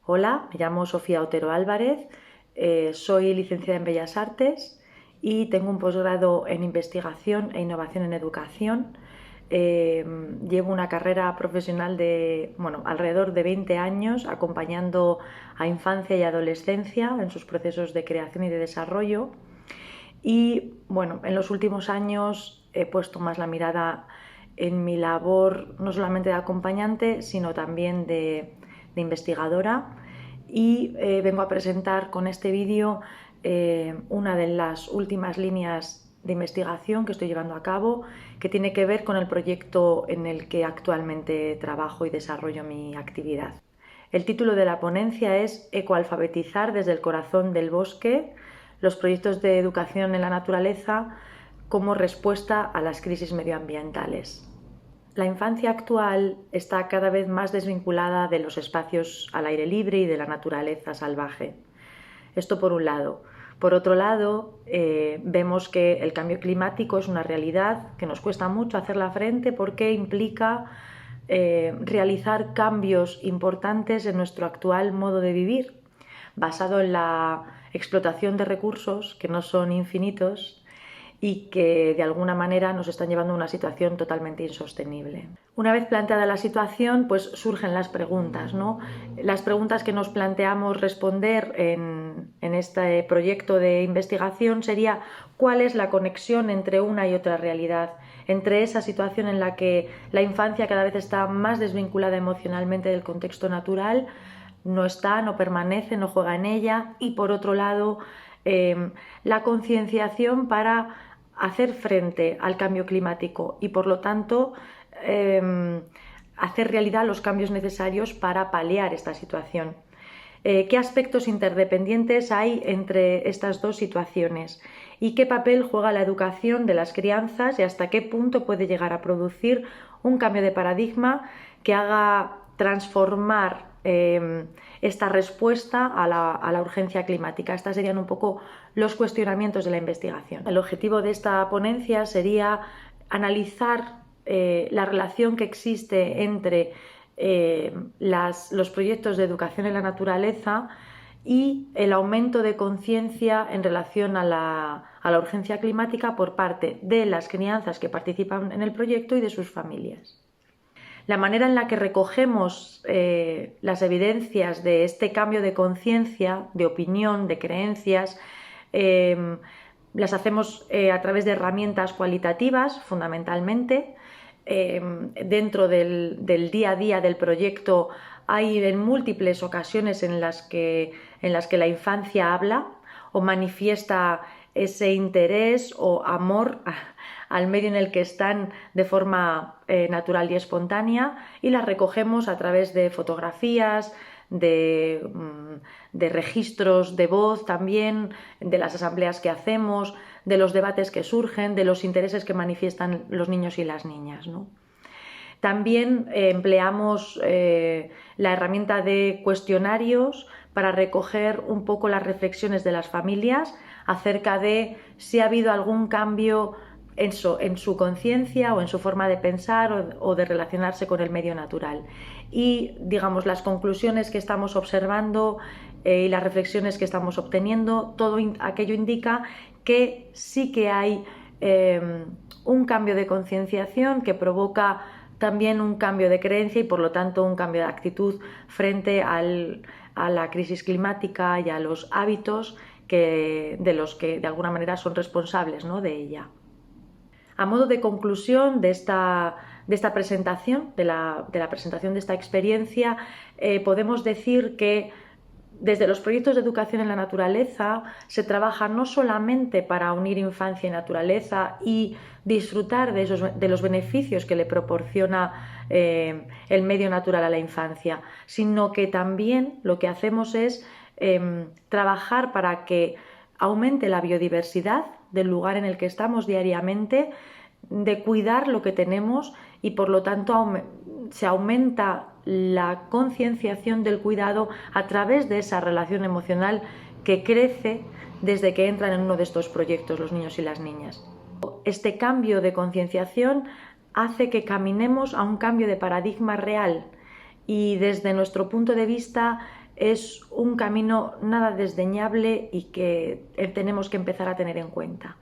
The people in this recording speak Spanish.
Hola, me llamo Sofía Otero Álvarez, soy licenciada en Bellas Artes y tengo un posgrado en Investigación e Innovación en Educación. Llevo una carrera profesional de, alrededor de 20 años acompañando a infancia y adolescencia en sus procesos de creación y de desarrollo. Y en los últimos años he puesto más la mirada en mi labor no solamente de acompañante, sino también de investigadora. Y vengo a presentar con este vídeo una de las últimas líneas de investigación que estoy llevando a cabo, que tiene que ver con el proyecto en el que actualmente trabajo y desarrollo mi actividad. El título de la ponencia es Ecoalfabetizar desde el corazón del bosque, los proyectos de educación en la naturaleza como respuesta a las crisis medioambientales. La infancia actual está cada vez más desvinculada de los espacios al aire libre y de la naturaleza salvaje. Esto por un lado. Por otro lado, vemos que el cambio climático es una realidad que nos cuesta mucho hacerle frente porque implica realizar cambios importantes en nuestro actual modo de vivir, basado en la explotación de recursos que no son infinitos y que de alguna manera nos están llevando a una situación totalmente insostenible. Una vez planteada la situación, pues surgen las preguntas, ¿no? Las preguntas que nos planteamos responder en este proyecto de investigación sería ¿cuál es la conexión entre una y otra realidad? Entre esa situación en la que la infancia cada vez está más desvinculada emocionalmente del contexto natural, no está, no permanece, no juega en ella, y por otro lado la concienciación para hacer frente al cambio climático y por lo tanto hacer realidad los cambios necesarios para paliar esta situación. ¿Qué aspectos interdependientes hay entre estas dos situaciones? ¿Y qué papel juega la educación de las crianzas y hasta qué punto puede llegar a producir un cambio de paradigma que haga transformar esta respuesta a la urgencia climática? Estos serían un poco los cuestionamientos de la investigación. El objetivo de esta ponencia sería analizar la relación que existe entre los proyectos de educación en la naturaleza y el aumento de conciencia en relación a la urgencia climática por parte de las crianzas que participan en el proyecto y de sus familias. La manera en la que recogemos las evidencias de este cambio de conciencia, de opinión, de creencias, las hacemos a través de herramientas cualitativas, fundamentalmente. Dentro del día a día del proyecto hay en múltiples ocasiones en las que la infancia habla o manifiesta ese interés o amor al medio en el que están de forma natural y espontánea, y las recogemos a través de fotografías, de registros de voz también, de las asambleas que hacemos, de los debates que surgen, de los intereses que manifiestan los niños y las niñas, ¿no? También empleamos la herramienta de cuestionarios para recoger un poco las reflexiones de las familias acerca de si ha habido algún cambio en su conciencia o en su forma de pensar o de relacionarse con el medio natural. Y digamos, las conclusiones que estamos observando y las reflexiones que estamos obteniendo, todo aquello indica que sí que hay un cambio de concienciación que provoca también un cambio de creencia y por lo tanto un cambio de actitud frente a la crisis climática y a los hábitos de los que de alguna manera son responsables, ¿no?, de ella. A modo de conclusión de esta presentación, de la presentación de esta experiencia, podemos decir que desde los proyectos de educación en la naturaleza se trabaja no solamente para unir infancia y naturaleza y disfrutar de los beneficios que le proporciona el medio natural a la infancia, sino que también lo que hacemos es trabajar para que aumente la biodiversidad del lugar en el que estamos diariamente, de cuidar lo que tenemos y por lo tanto se aumenta la concienciación del cuidado a través de esa relación emocional que crece desde que entran en uno de estos proyectos los niños y las niñas. Este cambio de concienciación hace que caminemos a un cambio de paradigma real y desde nuestro punto de vista es un camino nada desdeñable y que tenemos que empezar a tener en cuenta.